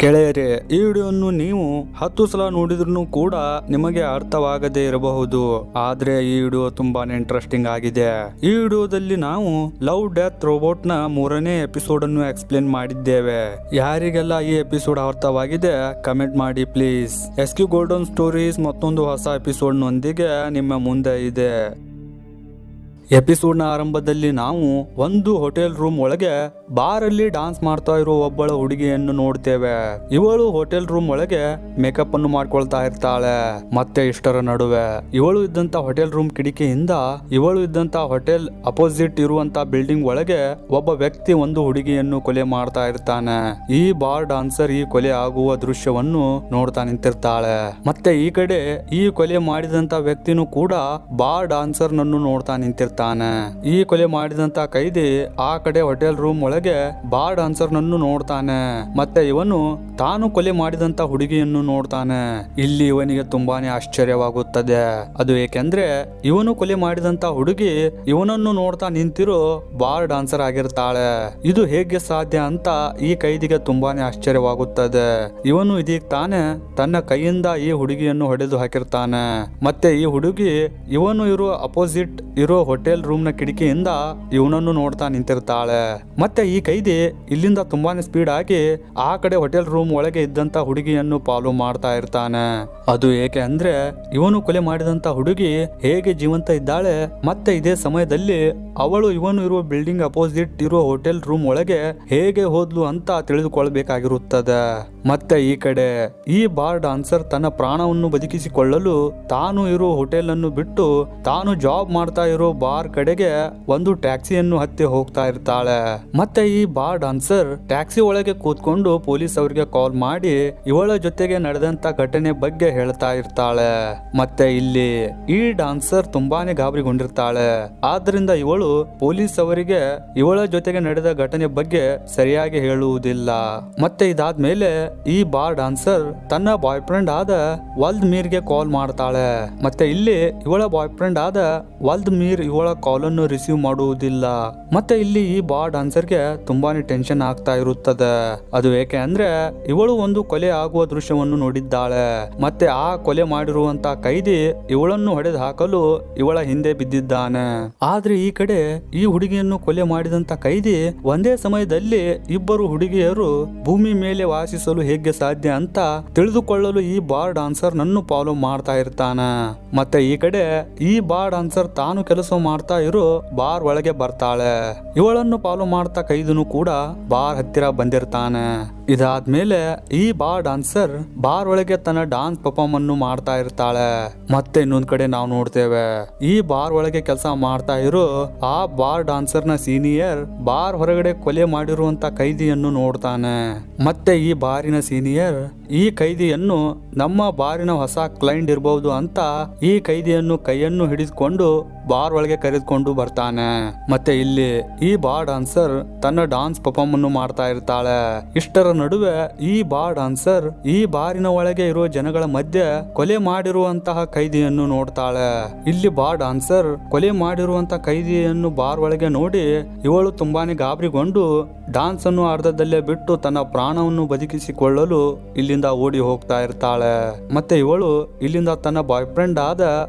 ಗೆಳೆಯರೇ, ಈ ವಿಡಿಯೋವನ್ನು ನೀವು 10 ಸಲ ನೋಡಿದ್ರೂ ಕೂಡ ನಿಮಗೆ ಅರ್ಥವಾಗದೇ ಇರಬಹುದು. ಆದ್ರೆ ಈ ವಿಡಿಯೋ ತುಂಬಾನೇ ಇಂಟ್ರೆಸ್ಟಿಂಗ್ ಆಗಿದೆ. ಈ ವಿಡಿಯೋದಲ್ಲಿ ನಾವು ಲವ್ ಡೆತ್ ರೋಬೋಟ್ ನ 3ನೇ ಎಪಿಸೋಡ್ ಅನ್ನು ಎಕ್ಸ್ಪ್ಲೇನ್ ಮಾಡಿದ್ದೇವೆ. ಯಾರಿಗೆಲ್ಲ ಈ ಎಪಿಸೋಡ್ ಅರ್ಥವಾಗಿದೆ ಕಮೆಂಟ್ ಮಾಡಿ ಪ್ಲೀಸ್. ಎಸ್ಕ್ಯೂ ಗೋಲ್ಡನ್ ಸ್ಟೋರೀಸ್ ಮತ್ತೊಂದು ಹೊಸ ಎಪಿಸೋಡ್ ನೊಂದಿಗೆ ನಿಮ್ಮ ಮುಂದೆ ಇದೆ. ಎಪಿಸೋಡ್ ನ ಆರಂಭದಲ್ಲಿ ನಾವು ಒಂದು ಹೋಟೆಲ್ ರೂಮ್ ಒಳಗೆ ಬಾರ್ ಅಲ್ಲಿ ಡಾನ್ಸ್ ಮಾಡ್ತಾ ಇರೋ ಒಬ್ಬಳ ಹುಡುಗಿಯನ್ನು ನೋಡ್ತೇವೆ. ಇವಳು ಹೋಟೆಲ್ ರೂಮ್ ಒಳಗೆ ಮೇಕಪ್ ಅನ್ನು ಮಾಡ್ಕೊಳ್ತಾ ಇರ್ತಾಳೆ. ಮತ್ತೆ ಇಷ್ಟರ ನಡುವೆ ಇವಳು ಇದ್ದಂತ ಹೋಟೆಲ್ ರೂಮ್ ಕಿಟಕಿಯಿಂದ ಇವಳು ಇದ್ದಂತ ಹೋಟೆಲ್ ಅಪೋಸಿಟ್ ಇರುವಂತ ಬಿಲ್ಡಿಂಗ್ ಒಳಗೆ ಒಬ್ಬ ವ್ಯಕ್ತಿ ಒಂದು ಹುಡುಗಿಯನ್ನು ಕೊಲೆ ಮಾಡ್ತಾ ಇರ್ತಾನೆ. ಈ ಬಾರ್ ಡಾನ್ಸರ್ ಈ ಕೊಲೆ ಆಗುವ ದೃಶ್ಯವನ್ನು ನೋಡ್ತಾ ನಿಂತಿರ್ತಾಳೆ. ಮತ್ತೆ ಈ ಕಡೆ ಈ ಕೊಲೆ ಮಾಡಿದಂತ ವ್ಯಕ್ತಿನೂ ಕೂಡ ಬಾರ್ ಡಾನ್ಸರ್ ನನ್ನು ನೋಡ್ತಾ ನಿಂತಿರ್ತಾನೆ. ಈ ಕೊಲೆ ಮಾಡಿದಂತ ಕೈದಿ ಆ ಕಡೆ ಹೋಟೆಲ್ ರೂಮ್ ಒಳಗೆ ಬಾರ್ ಡಾನ್ಸರ್ ನನ್ನು ನೋಡ್ತಾನೆ. ಮತ್ತೆ ಇವನು ತಾನು ಕೊಲೆ ಮಾಡಿದಂತ ಹುಡುಗಿಯನ್ನು ನೋಡ್ತಾನೆ. ಇಲ್ಲಿ ಇವನಿಗೆ ತುಂಬಾನೇ ಆಶ್ಚರ್ಯವಾಗುತ್ತದೆ. ಅದು ಏಕೆಂದ್ರೆ ಇವನು ಕೊಲೆ ಮಾಡಿದಂತ ಹುಡುಗಿ ಇವನನ್ನು ನೋಡ್ತಾ ನಿಂತಿರೋ ಬಾರ್ ಡಾನ್ಸರ್ ಆಗಿರ್ತಾಳೆ. ಇದು ಹೇಗೆ ಸಾಧ್ಯ ಅಂತ ಈ ಕೈದಿಗೆ ತುಂಬಾನೇ ಆಶ್ಚರ್ಯವಾಗುತ್ತದೆ. ಇವನು ಇದೀಗ ತಾನೇ ತನ್ನ ಕೈಯಿಂದ ಈ ಹುಡುಗಿಯನ್ನು ಹೊಡೆದು ಹಾಕಿರ್ತಾನೆ. ಮತ್ತೆ ಈ ಹುಡುಗಿ ಇವನು ಇರೋ ಅಪೋಸಿಟ್ ಇರೋ ಹೋಟೆಲ್ ರೂಮ್ ನ ಕಿಟಕಿಯಿಂದ ಇವನನ್ನು ನೋಡ್ತಾ ನಿಂತಿರ್ತಾಳೆ. ಮತ್ತೆ ಈ ಕೈದಿ ಇಲ್ಲಿಂದ ತುಂಬಾನೇ ಸ್ಪೀಡ್ ಆಗಿ ಆ ಕಡೆ ಹೋಟೆಲ್ ರೂಮ್ ಒಳಗೆ ಇದ್ದಂತ ಹುಡುಗಿಯನ್ನು ಫಾಲೋ ಮಾಡ್ತಾ ಇರ್ತಾನೆ. ಅದು ಏಕೆ ಅಂದ್ರೆ ಇವನು ಕೊಲೆ ಮಾಡಿದಂತ ಹುಡುಗಿ ಹೇಗೆ ಜೀವಂತ ಇದ್ದಾಳೆ, ಮತ್ತೆ ಇದೇ ಸಮಯದಲ್ಲಿ ಅವಳು ಇವನು ಇರುವ ಬಿಲ್ಡಿಂಗ್ ಅಪೋಸಿಟ್ ಇರುವ ಹೋಟೆಲ್ ರೂಮ್ ಒಳಗೆ ಹೇಗೆ ಹೋದ್ಲು ಅಂತ ತಿಳಿದುಕೊಳ್ಬೇಕಾಗಿರುತ್ತದೆ. ಮತ್ತೆ ಈ ಕಡೆ ಈ ಬಾರ್ ಡಾನ್ಸರ್ ತನ್ನ ಪ್ರಾಣವನ್ನು ಬದುಕಿಸಿಕೊಳ್ಳಲು ತಾನು ಇರೋ ಹೋಟೆಲ್ ಅನ್ನು ಬಿಟ್ಟು ತಾನು ಜಾಬ್ ಮಾಡ್ತಾ ಇರೋ ಬಾರ್ ಕಡೆಗೆ ಒಂದು ಟ್ಯಾಕ್ಸಿಯನ್ನು ಹತ್ತಿ ಹೋಗ್ತಾ ಇರ್ತಾಳೆ. ಮತ್ತೆ ಈ ಬಾರ್ ಡಾನ್ಸರ್ ಟ್ಯಾಕ್ಸಿ ಒಳಗೆ ಕೂತ್ಕೊಂಡು ಪೊಲೀಸ್ ಅವರಿಗೆ ಕಾಲ್ ಮಾಡಿ ಇವಳ ಜೊತೆಗೆ ನಡೆದಂತ ಘಟನೆ ಬಗ್ಗೆ ಹೇಳ್ತಾ ಇರ್ತಾಳೆ. ಮತ್ತೆ ಇಲ್ಲಿ ಈ ಡಾನ್ಸರ್ ತುಂಬಾನೇ ಗಾಬರಿಗೊಂಡಿರ್ತಾಳೆ. ಆದ್ರಿಂದ ಇವಳು ಪೊಲೀಸ್ ಅವರಿಗೆ ಇವಳ ಜೊತೆಗೆ ನಡೆದ ಘಟನೆ ಬಗ್ಗೆ ಸರಿಯಾಗಿ ಹೇಳುವುದಿಲ್ಲ. ಮತ್ತೆ ಇದಾದ್ಮೇಲೆ ಈ ಬಾರ್ ಡಾನ್ಸರ್ ತನ್ನ ಬಾಯ್ ಫ್ರೆಂಡ್ ಆದ ವಲ್ದ್ ಮೀರ್ಗೆ ಕಾಲ್ ಮಾಡ್ತಾಳೆ. ಮತ್ತೆ ಇಲ್ಲಿ ಇವಳ ಬಾಯ್ ಫ್ರೆಂಡ್ ಆದ ವಲ್ದ್ ಮೀರ್ ಇವಳ ಕಾಲ್ ಅನ್ನು ರಿಸೀವ್ ಮಾಡುವುದಿಲ್ಲ. ಮತ್ತೆ ಇಲ್ಲಿ ಈ ಬಾರ್ ಡಾನ್ಸರ್ಗೆ ತುಂಬಾನೇ ಟೆನ್ಷನ್ ಆಗ್ತಾ ಇರುತ್ತದೆ. ಅದು ಏಕೆ ಅಂದ್ರೆ ಇವಳು ಒಂದು ಕೊಲೆ ಆಗುವ ದೃಶ್ಯವನ್ನು ನೋಡಿದ್ದಾಳೆ. ಮತ್ತೆ ಆ ಕೊಲೆ ಮಾಡಿರುವಂತ ಕೈದಿ ಇವಳನ್ನು ಹೊಡೆದು ಹಾಕಲು ಇವಳ ಹಿಂದೆ ಬಿದ್ದಿದ್ದಾನೆ. ಆದ್ರೆ ಈ ಕಡೆ ಈ ಹುಡುಗಿಯನ್ನು ಕೊಲೆ ಮಾಡಿದಂತ ಕೈದಿ ಒಂದೇ ಸಮಯದಲ್ಲಿ ಇಬ್ಬರು ಹುಡುಗಿಯರು ಭೂಮಿ ಮೇಲೆ ವಾಸಿಸಲು ಹೇಗೆ ಸಾಧ್ಯ ಅಂತ ತಿಳಿದುಕೊಳ್ಳಲು ಈ ಬಾರ್ ಡಾನ್ಸರ್ ನನ್ನು ಫಾಲೋ ಮಾಡ್ತಾ ಇರ್ತಾನೆ. ಮತ್ತೆ ಈ ಕಡೆ ಈ ಬಾರ್ ಡಾನ್ಸರ್ ತಾನು ಕೆಲಸ ಮಾಡ್ತಾ ಇರೋ ಬಾರ್ ಒಳಗೆ ಬರ್ತಾಳೆ. ಇವಳನ್ನು ಫಾಲೋ ಮಾಡ್ತಾ ಕೈದನು ಕೂಡ ಬಾರ್ ಹತ್ತಿರ ಬಂದಿರ್ತಾನೆ. ಇದಾದ್ಮೇಲೆ ಈ ಬಾರ್ ಡಾನ್ಸರ್ ಬಾರ್ ಒಳಗೆ ತನ್ನ ಡಾನ್ಸ್ ಪರ್ಫಾರ್ಮ್ ಅನ್ನು ಮಾಡ್ತಾ ಇರ್ತಾಳೆ. ಮತ್ತೆ ಇನ್ನೊಂದ್ ಕಡೆ ನಾವು ನೋಡ್ತೇವೆ ಈ ಬಾರ್ ಒಳಗೆ ಕೆಲಸ ಮಾಡ್ತಾ ಇರೋ ಆ ಬಾರ್ ಡಾನ್ಸರ್ ನ ಸೀನಿಯರ್ ಬಾರ್ ಹೊರಗಡೆ ಕೊಲೆ ಮಾಡಿರುವಂತ ಕೈದಿಯನ್ನು ನೋಡ್ತಾನೆ. ಮತ್ತೆ ಈ ಬಾರಿನ ಸೀನಿಯರ್ ಈ ಕೈದಿಯನ್ನು ನಮ್ಮ ಬಾರಿನ ಹೊಸ ಕ್ಲೈಂಟ್ ಇರಬಹುದು ಅಂತ ಈ ಕೈದಿಯನ್ನು ಕೈಯನ್ನು ಹಿಡಿದುಕೊಂಡು ಬಾರ್ ಒಳಗೆ ಕರೆದುಕೊಂಡು ಬರ್ತಾನೆ. ಮತ್ತೆ ಇಲ್ಲಿ ಈ ಬಾರ್ ಡಾನ್ಸರ್ ತನ್ನ ಡಾನ್ಸ್ ಪರ್ಫಾರ್ಮ್ ಅನ್ನು ಮಾಡ್ತಾ ಇರ್ತಾಳೆ. ಇಷ್ಟರ ನಡುವೆ ಈ ಬಾರ್ ಡಾನ್ಸರ್ ಈ ಬಾರಿನ ಒಳಗೆ ಇರುವ ಜನಗಳ ಮಧ್ಯೆ ಕೊಲೆ ಮಾಡಿರುವಂತಹ ಕೈದಿಯನ್ನು ನೋಡ್ತಾಳೆ. ಇಲ್ಲಿ ಬಾರ್ ಡಾನ್ಸರ್ ಕೊಲೆ ಮಾಡಿರುವಂತಹ ಕೈದಿಯನ್ನು ಬಾರ್ ಒಳಗೆ ನೋಡಿ ಇವಳು ತುಂಬಾನೇ ಗಾಬರಿಗೊಂಡು ಡಾನ್ಸ್ ಅನ್ನು ಅರ್ಧದಲ್ಲೇ ಬಿಟ್ಟು ತನ್ನ ಪ್ರಾಣವನ್ನು ಬದುಕಿಸಿಕೊಳ್ಳಲು ಇಲ್ಲಿಂದ ಓಡಿ ಹೋಗ್ತಾ ಇರ್ತಾಳೆ. ಮತ್ತೆ ಇವಳು ಇಲ್ಲಿಂದ ತನ್ನ ಬಾಯ್ ಫ್ರೆಂಡ್ ಆದ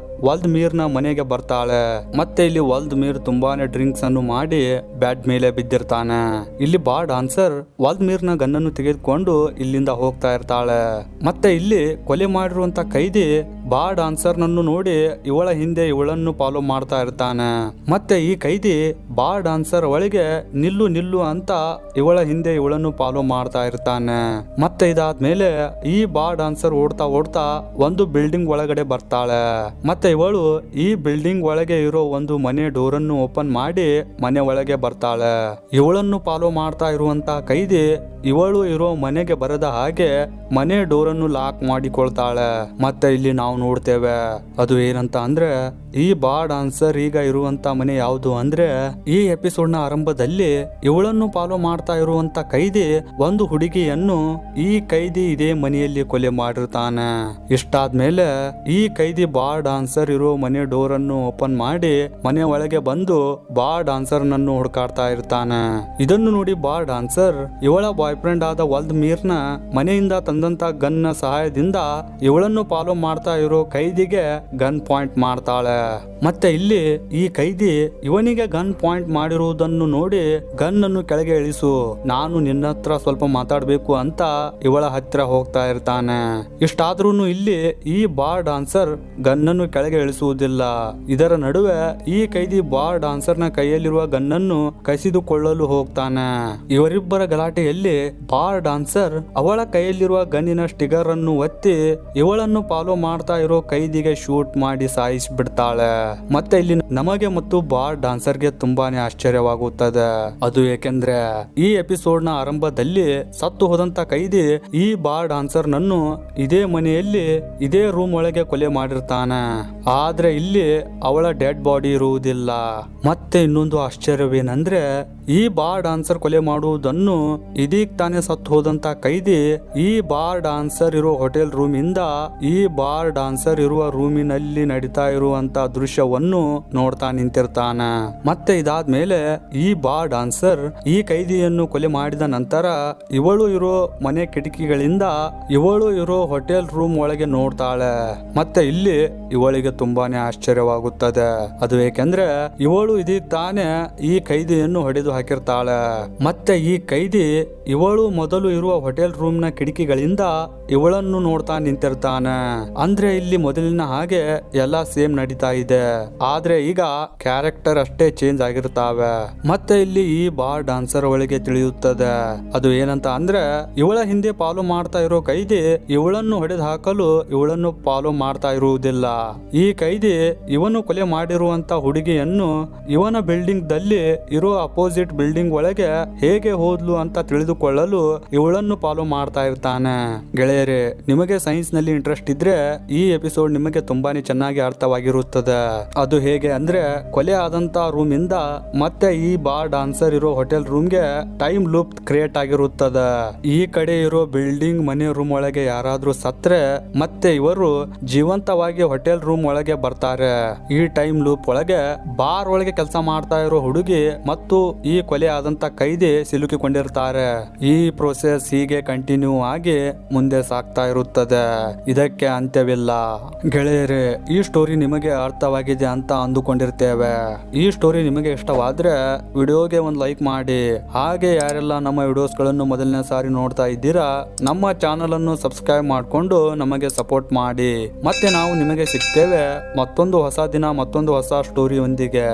ವಲ್ದ್ ಮೀರ್ ನ ಮನೆಗೆ ಬರ್ತಾಳೆ. ಮತ್ತೆ ಇಲ್ಲಿ ವಲ್ದ್ ಮೀರ್ ತುಂಬಾನೇ ಡ್ರಿಂಕ್ಸ್ ಅನ್ನು ಮಾಡಿ ಬ್ಯಾಡ್ ಮೇಲೆ ಬಿದ್ದಿರ್ತಾನೆ. ಇಲ್ಲಿ ಬಾರ್ ಡಾನ್ಸರ್ ವಲ್ದ್ ಮೀರ್ ನ ಗನ್ನನ್ನು ತೆಗೆದುಕೊಂಡು ಇಲ್ಲಿಂದ ಹೋಗ್ತಾ ಇರ್ತಾಳೆ. ಮತ್ತೆ ಇಲ್ಲಿ ಕೊಲೆ ಮಾಡಿರುವಂತ ಕೈದಿ ಬಾರ್ ಡಾನ್ಸರ್ ನನ್ನು ನೋಡಿ ಇವಳ ಹಿಂದೆ ಇವಳನ್ನು ಫಾಲೋ ಮಾಡ್ತಾ ಇರ್ತಾನೆ. ಮತ್ತೆ ಈ ಕೈದಿ ಬಾರ್ ಡಾನ್ಸರ್ ಒಳಗೆ ನಿಲ್ಲು ನಿಲ್ಲು ಅಂತ ಇವಳ ಹಿಂದೆ ಇವಳನ್ನು ಫಾಲೋ ಮಾಡ್ತಾ ಇರ್ತಾನೆ. ಮತ್ತೆ ಇದಾದ್ಮೇಲೆ ಈ ಬಾರ್ ಡಾನ್ಸರ್ ಓಡ್ತಾ ಓಡ್ತಾ ಒಂದು ಬಿಲ್ಡಿಂಗ್ ಒಳಗಡೆ ಬರ್ತಾಳೆ. ಮತ್ತೆ ಇವಳು ಈ ಬಿಲ್ಡಿಂಗ್ ಒಳಗೆ ಇರೋ ಒಂದು ಮನೆ ಡೋರ್ ಅನ್ನು ಓಪನ್ ಮಾಡಿ ಮನೆ ಒಳಗೆ ಬರ್ತಾಳೆ. ಇವಳನ್ನು ಫಾಲೋ ಮಾಡ್ತಾ ಇರುವಂತ ಕೈದಿ ಇವಳು ಇರೋ ಮನೆಗೆ ಬರದ ಹಾಗೆ ಮನೆ ಡೋರ್ ಅನ್ನು ಲಾಕ್ ಮಾಡಿಕೊಳ್ತಾಳೆ. ಮತ್ತೆ ಇಲ್ಲಿ ನಾವು ನೋಡ್ತೇವೆ ಅದು ಏನಂತ ಅಂದ್ರೆ ಈ ಬಾರ್ ಡಾನ್ಸರ್ ಈಗ ಇರುವಂತ ಮನೆ ಯಾವುದು ಅಂದ್ರೆ ಈ ಎಪಿಸೋಡ್ ನ ಆರಂಭದಲ್ಲಿ ಇವಳನ್ನು ಫಾಲೋ ಮಾಡ್ತಾ ಇರುವಂತ ಕೈದಿ ಒಂದು ಹುಡುಗಿಯನ್ನು ಈ ಕೈದಿ ಇದೇ ಮನೆಯಲ್ಲಿ ಕೊಲೆ ಮಾಡಿರ್ತಾನೆ. ಇಷ್ಟಾದ್ಮೇಲೆ ಈ ಕೈದಿ ಬಾರ್ ಡಾನ್ಸರ್ ಇರೋ ಮನೆ ಡೋರ್ ಅನ್ನು ಓಪನ್ ಮಾಡಿ ಮನೆ ಒಳಗೆ ಬಂದು ಬಾರ್ ಡಾನ್ಸರ್ ನನ್ನು ಹುಡುಕಾಡ್ತಾ ಇರ್ತಾನೆ. ಇದನ್ನು ನೋಡಿ ಬಾರ್ ಡಾನ್ಸರ್ ಇವಳ ಬಾಯ್ ಫ್ರೆಂಡ್ ಕೈದಿಯಾದ ವಲ್ದಮೀರ್ನ ಮನೆಯಿಂದ ತಂದಂತ ಗನ್ನ ಸಹಾಯದಿಂದ ಇವಳನ್ನು ಫಾಲೋ ಮಾಡ್ತಾ ಇರೋ ಕೈದಿಗೆ ಗನ್ ಪಾಯಿಂಟ್ ಮಾಡ್ತಾಳೆ. ಮತ್ತೆ ಇಲ್ಲಿ ಈ ಕೈದಿ ಇವನಿಗೆ ಗನ್ ಪಾಯಿಂಟ್ ಮಾಡಿರುವುದನ್ನು ನೋಡಿ ಗನ್ ಅನ್ನು ಕೆಳಗೆ ಇಳಿಸು, ನಾನು ನಿನ್ನ ಹತ್ರ ಸ್ವಲ್ಪ ಮಾತಾಡ್ಬೇಕು ಅಂತ ಇವಳ ಹತ್ರ ಹೋಗ್ತಾ ಇರ್ತಾನೆ. ಇಷ್ಟಾದ್ರೂ ಇಲ್ಲಿ ಈ ಬಾರ್ ಡಾನ್ಸರ್ ಗನ್ ಅನ್ನು ಕೆಳಗೆ ಇಳಿಸುವುದಿಲ್ಲ. ಇದರ ನಡುವೆ ಈ ಕೈದಿ ಬಾರ್ ಡಾನ್ಸರ್ ನ ಕೈಯಲ್ಲಿರುವ ಗನ್ನನ್ನು ಕಸಿದುಕೊಳ್ಳಲು ಹೋಗ್ತಾನೆ. ಇವರಿಬ್ಬರ ಗಲಾಟೆಯಲ್ಲಿ ಬಾರ್ ಡಾನ್ಸರ್ ಅವಳ ಕೈಯಲ್ಲಿರುವ ಗನ್ನಿನ ಸ್ಟಿಗರ್ ಅನ್ನು ಒತ್ತಿ ಇವಳನ್ನು ಫಾಲೋ ಮಾಡ್ತಾ ಇರೋ ಕೈದಿಗೆ ಶೂಟ್ ಮಾಡಿ ಸಾಯಿಸಿಬಿಡ್ತಾಳೆ. ಮತ್ತೆ ಇಲ್ಲಿ ನಮಗೆ ಮತ್ತು ಬಾರ್ ಡಾನ್ಸರ್ಗೆ ತುಂಬಾನೇ ಆಶ್ಚರ್ಯವಾಗುತ್ತದೆ. ಅದು ಏಕೆಂದ್ರೆ ಈ ಎಪಿಸೋಡ್ ನ ಆರಂಭದಲ್ಲಿ ಸತ್ತು ಹೋದಂತ ಕೈದಿ ಈ ಬಾರ್ ಡಾನ್ಸರ್ ನನ್ನು ಇದೇ ಮನೆಯಲ್ಲಿ ಇದೇ ರೂಮ್ ಒಳಗೆ ಕೊಲೆ ಮಾಡಿರ್ತಾನೆ. ಆದ್ರೆ ಇಲ್ಲಿ ಅವಳ ಡೆಡ್ ಬಾಡಿ ಇರುವುದಿಲ್ಲ. ಮತ್ತೆ ಇನ್ನೊಂದು ಆಶ್ಚರ್ಯವೇನೆಂದ್ರೆ ಈ ಬಾರ್ ಡಾನ್ಸರ್ ಕೊಲೆ ಮಾಡುವುದನ್ನು ಇದೀಗ ತಾನೇ ಸತ್ತು ಹೋದಂತ ಕೈದಿ ಈ ಬಾರ್ ಡಾನ್ಸರ್ ಇರೋ ಹೋಟೆಲ್ ರೂಮ್ ಇಂದ ಈ ಬಾರ್ ಡಾನ್ಸರ್ ಇರುವ ರೂಮಿನಲ್ಲಿ ನಡೀತಾ ಇರುವಂತ ದೃಶ್ಯವನ್ನು ನೋಡ್ತಾ ನಿಂತಿರ್ತಾನೆ. ಮತ್ತೆ ಇದಾದ್ಮೇಲೆ ಈ ಬಾರ್ ಡಾನ್ಸರ್ ಈ ಕೈದಿಯನ್ನು ಕೊಲೆ ಮಾಡಿದ ನಂತರ ಇವಳು ಇರೋ ಮನೆ ಕಿಟಕಿಗಳಿಂದ ಇವಳು ಇರೋ ಹೋಟೆಲ್ ರೂಮ್ ಒಳಗೆ ನೋಡ್ತಾಳೆ. ಮತ್ತೆ ಇಲ್ಲಿ ಇವಳಿಗೆ ತುಂಬಾನೇ ಆಶ್ಚರ್ಯವಾಗುತ್ತದೆ. ಅದು ಏಕೆಂದ್ರೆ ಇವಳು ಇದೀಗ ತಾನೇ ಈ ಕೈದಿಯನ್ನು ಹೊಡೆದು ಹಾಕಿರ್ತಾಳೆ. ಮತ್ತೆ ಈ ಕೈದಿ ಇವಳು ಮೊದಲು ಇರುವ ಹೋಟೆಲ್ ರೂಮ್ ನ ಕಿಟಕಿಗಳಿಂದ ಇವಳನ್ನು ನೋಡ್ತಾ ನಿಂತಿರ್ತಾನೆ. ಅಂದ್ರೆ ಇಲ್ಲಿ ಮೊದಲಿನ ಹಾಗೆ ಎಲ್ಲ ಸೇಮ್ ನಡೀತಾ ಇದೆ, ಆದ್ರೆ ಈಗ ಕ್ಯಾರೆಕ್ಟರ್ ಅಷ್ಟೇ ಚೇಂಜ್ ಆಗಿರ್ತಾವೆ. ಮತ್ತೆ ಇಲ್ಲಿ ಈ ಬಾರ್ ಡಾನ್ಸರ್ ಅವಳಿಗೆ ತಿಳಿಯುತ್ತದೆ. ಅದು ಏನಂತ ಅಂದ್ರೆ ಇವಳ ಹಿಂದೆ ಫಾಲೋ ಮಾಡ್ತಾ ಇರೋ ಕೈದಿ ಇವಳನ್ನು ಹೊಡೆದು ಹಾಕಲು ಇವಳನ್ನು ಫಾಲೋ ಮಾಡ್ತಾ ಇರುವುದಿಲ್ಲ. ಈ ಕೈದಿ ಇವನು ಕೊಲೆ ಮಾಡಿರುವಂತ ಹುಡುಗಿಯನ್ನು ಇವನ ಬಿಲ್ಡಿಂಗ್ ದಲ್ಲಿ ಇರೋ ಅಪೋಸಿಟ್ ಬಿಲ್ಡಿಂಗ್ ಒಳಗೆ ಹೇಗೆ ಹೋದ್ಲು ಅಂತ ತಿಳಿದುಕೊಳ್ಳಲು ಇವಳನ್ನು ಫಾಲೋ ಮಾಡ್ತಾ ಇರ್ತಾನೆ. ಗೆಳೆಯರೇ, ನಿಮಗೆ ಸೈನ್ಸ್ ನಲ್ಲಿ ಇಂಟ್ರೆಸ್ಟ್ ಇದ್ರೆ ಈ ಎಪಿಸೋಡ್ ನಿಮಗೆ ತುಂಬಾನೇ ಚೆನ್ನಾಗಿ ಅರ್ಥವಾಗಿರುತ್ತದೆ. ಅದು ಹೇಗೆ ಅಂದ್ರೆ ಕೊಲೆ ಆದಂತ ರೂಮ್ ಇಂದ ಮತ್ತೆ ಈ ಬಾರ್ ಡಾನ್ಸರ್ ಇರೋ ಹೋಟೆಲ್ ರೂಮ್ಗೆ ಟೈಮ್ ಲೂಪ್ ಕ್ರಿಯೇಟ್ ಆಗಿರುತ್ತದೆ. ಈ ಕಡೆ ಇರೋ ಬಿಲ್ಡಿಂಗ್ ಮನೆ ರೂಮ್ ಒಳಗೆ ಯಾರಾದ್ರೂ ಸತ್ರೆ ಮತ್ತೆ ಇವರು ಜೀವಂತವಾಗಿ ಹೋಟೆಲ್ ರೂಮ್ ಒಳಗೆ ಬರ್ತಾರೆ. ಈ ಟೈಮ್ ಲೂಪ್ ಒಳಗೆ ಬಾರ್ ಒಳಗೆ ಕೆಲಸ ಮಾಡ್ತಾ ಇರೋ ಹುಡುಗಿ ಮತ್ತು ಈ ಕೊಲೆ ಆದಂತ ಕೈದಿ ಸಿಲುಕಿಕೊಂಡಿರ್ತಾರೆ. ಈ ಪ್ರೋಸೆಸ್ ಹೀಗೆ ಕಂಟಿನ್ಯೂ ಆಗಿ ಮುಂದೆ ಸಾಗ್ತಾ ಇರುತ್ತದೆ. ಇದಕ್ಕೆ ಅಂತ್ಯವಿಲ್ಲ. ಗೆಳೆಯರೇ, ಈ ಸ್ಟೋರಿ ನಿಮಗೆ ಅರ್ಥವಾಗಿದೆ ಅಂತ ಅಂದುಕೊಂಡಿರ್ತೇವೆ. ಈ ಸ್ಟೋರಿ ನಿಮಗೆ ಇಷ್ಟವಾದ್ರೆ ವಿಡಿಯೋಗೆ ಒಂದು ಲೈಕ್ ಮಾಡಿ. ಹಾಗೆ ಯಾರೆಲ್ಲ ನಮ್ಮ ವಿಡಿಯೋಸ್ ಗಳನ್ನು ಮೊದಲನೇ ಸಾರಿ ನೋಡ್ತಾ ಇದ್ದೀರಾ, ನಮ್ಮ ಚಾನಲ್ ಅನ್ನು ಸಬ್ಸ್ಕ್ರೈಬ್ ಮಾಡಿಕೊಂಡು ನಮಗೆ ಸಪೋರ್ಟ್ ಮಾಡಿ. ಮತ್ತೆ ನಾವು ನಿಮಗೆ ಸಿಗ್ತೇವೆ ಮತ್ತೊಂದು ಹೊಸ ದಿನ ಮತ್ತೊಂದು ಹೊಸ ಸ್ಟೋರಿ ಒಂದಿಗೆ.